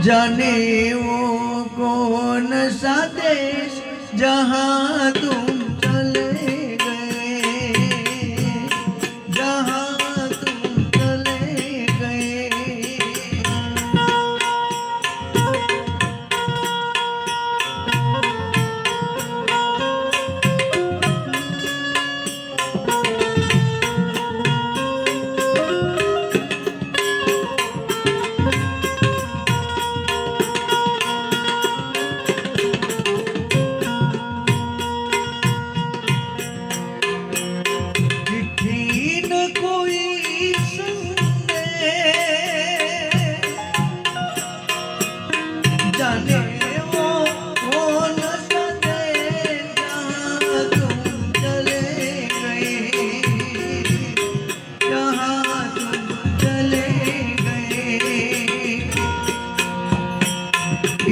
जाने वो कौन सा देश जहाँ तुम चले गए, जहाँ तुम चले गए।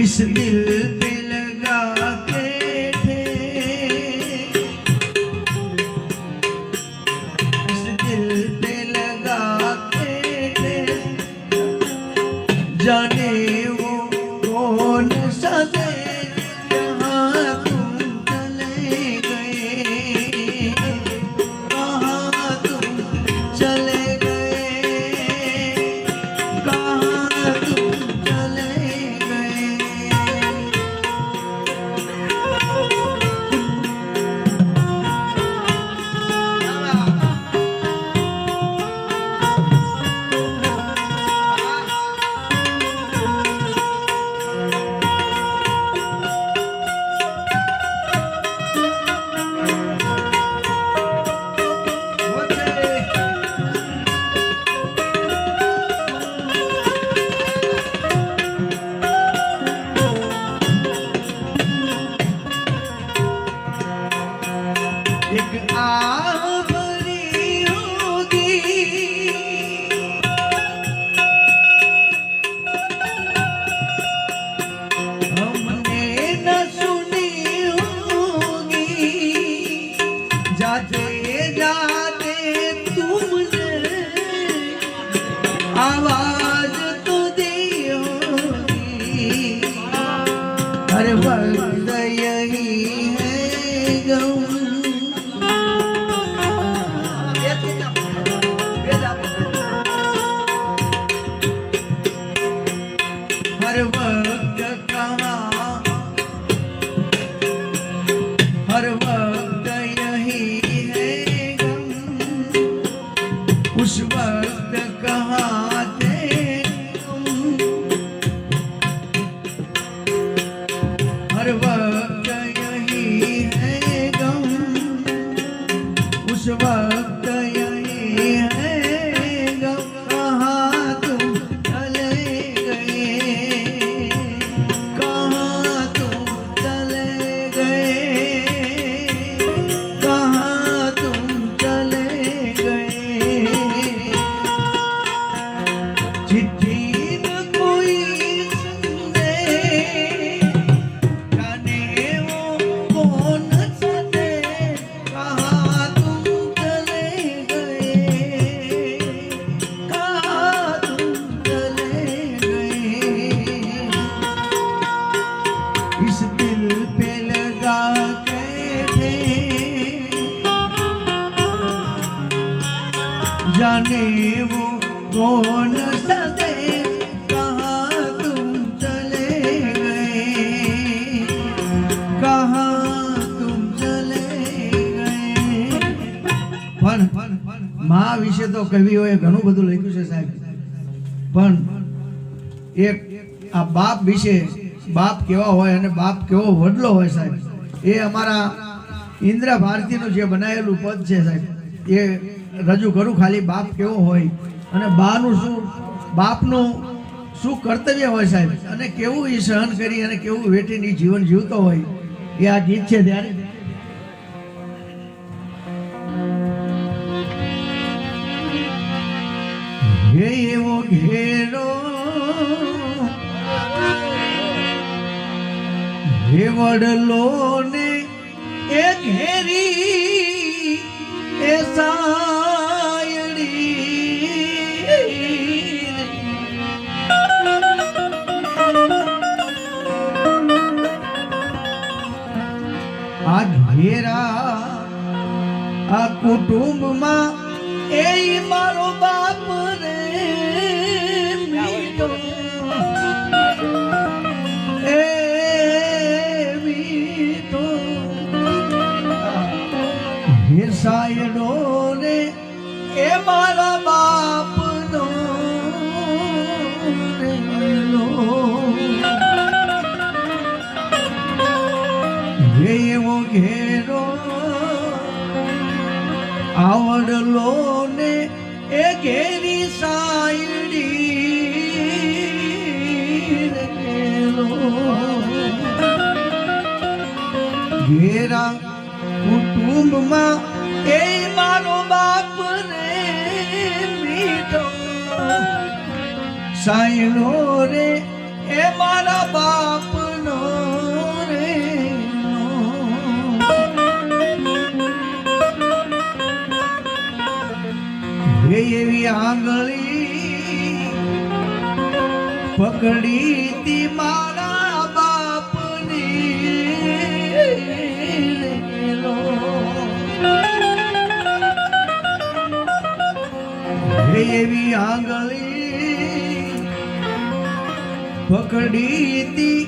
इस दिल पे लगा के थे, इस दिल पे लगा के थे, जाने वो कौन सा देश जहाँ तुम चले गए, कहाँ तुम चले गए, कहाँ तुम चले गए। एक आखरी होगी, हमने न सुनी होगी, जाते जाते तुमने आवाज तो दी होगी। हर वक्त यही है गम, हर वक्त कहाँ, हर वक्त यही है गम, उस वक्त कहाँ थे तुम, हर वक्त यही है गम, उस वक्त यही है गम, कहाँ तुम चले गए, कहाँ तुम चले गए, कहाँ तुम चले गए। चिट्ठी न कोई संदेश, जाने वो कौन सा देश, कहाँ तुम चले गए, कहाँ तुम चले गए। इस दिल पे लगा के थे, जाने वो कौन सा देश, कहाँ तुम चले गए, कहाँ तुम चले गए। પણ મા વિશે તો કવિઓએ ઘણું બધું લખ્યું છે સાહેબ, પણ એક આ બાપ વિશે, બાપ કેવા હોય અને બાપ કેવો વડલો હોય સાહેબ, એ અમારા ઇન્દ્ર ભારતીનું જે બનાવેલું પદ છે સાહેબ, એ રજૂ કરું ખાલી બાપ કેવો હોય અને બાનું શું, બાપનું શું કર્તવ્ય હોય સાહેબ, અને કેવું એ સહન કરી અને કેવું વેઠીને જીવન જીવતો હોય, એ આ ગીત છે ત્યારે હે એવો ઘેરો, હે વડલો ને એ ઘેરી એ સાયડી, આ કુટુંબમાં એ મારો બાપ રે મીઠો એ મીઠો હે સાયડો રે એ મારા બાપનો રેલો એવો ઘેરો આવડલો ને એ ઘેરી સાયડી રેલો ઘેરા કુટુંબમાં એ મારો બાપ રે મીઠો સાયલો રે એ મારા બાપનો રે એવી આંગળી પકડી તી મારા બાપની એવી આંગળી પકડી તી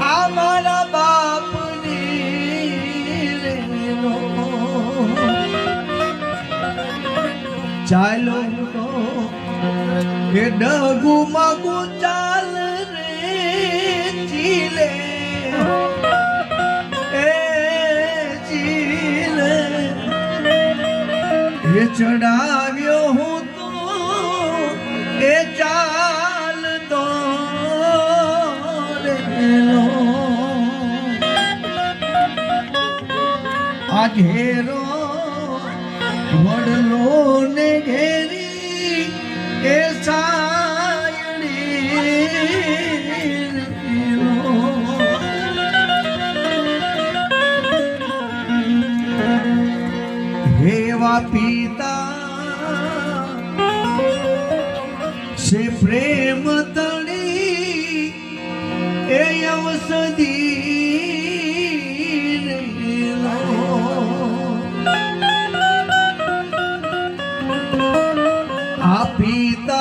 આ મારા બાપની ચાલો તો એ ડગુ મગુ ચાલ રે ચીલે એ ચીલે એ ચડાવ્યો હું તો એ ચાલ તો રેલો આ ઘેરો વડલો ને ઘેરી એ સાયડી હેવા પિતા સે પ્રેમ તણી એ અવસદી આ પિતા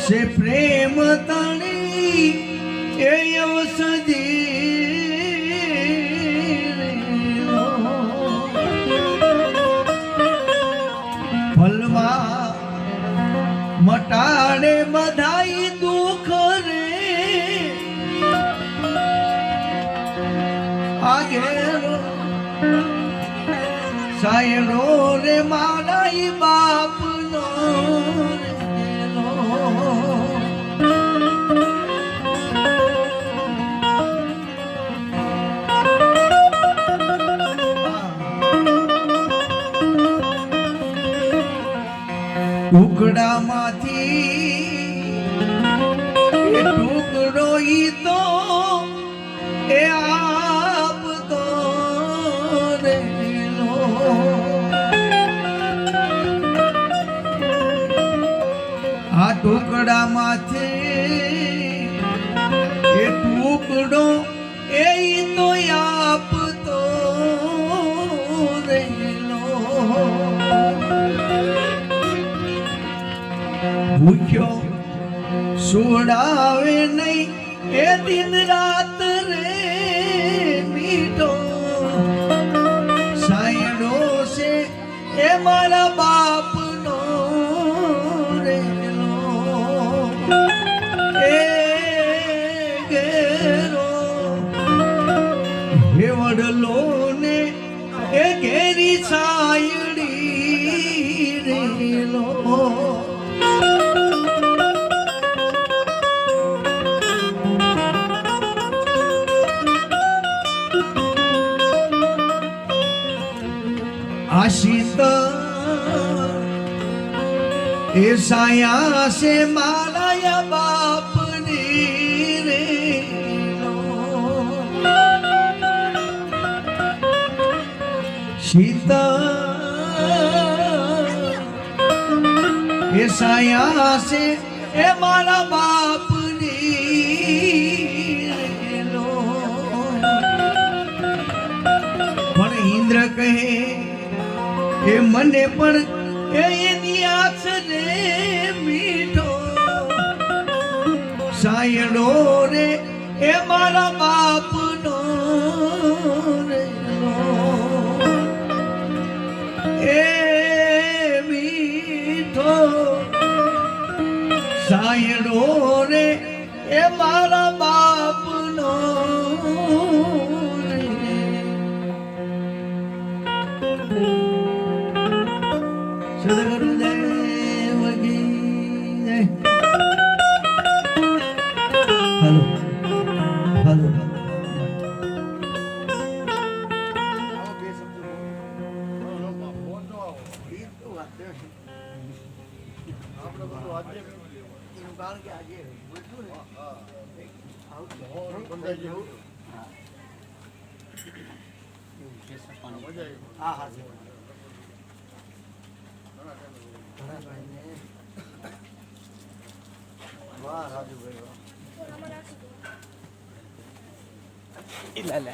સે પ્રેમ તણી એ અવસદી ફલમાં મટાડે બધાઈ દુઃખ રે આગેરો સાયરો રે મારા બાપનો રેલો ટુકડામાંથી એ ટુકડો ઈ તો એ આપતો રેલો આ ટુકડામાંથી એ ટુકડો એ તો આપતો રેલો ભૂખ્યો સોડાવે નહીં એ દિન રાત રે મીઠો સાયડો છે એ મારા બાપનો રેલો એ ઘેરો હે વડલો ને એ ઘેરી સાયડી રેલો આશિત એ સાયા સે મારા બાપની રે શીત એ સાયા સે એ મારા બાપની એ મને પણ એની આસ રે મીઠો સાયડો રે એ મારા બાપનો રે એ મીઠો સાયડો રે એ મારા બાપનો રે સદગુરુદેવ કી જય. હાલો હાલો વાહ રાજુભાઈ વાહ. લે લે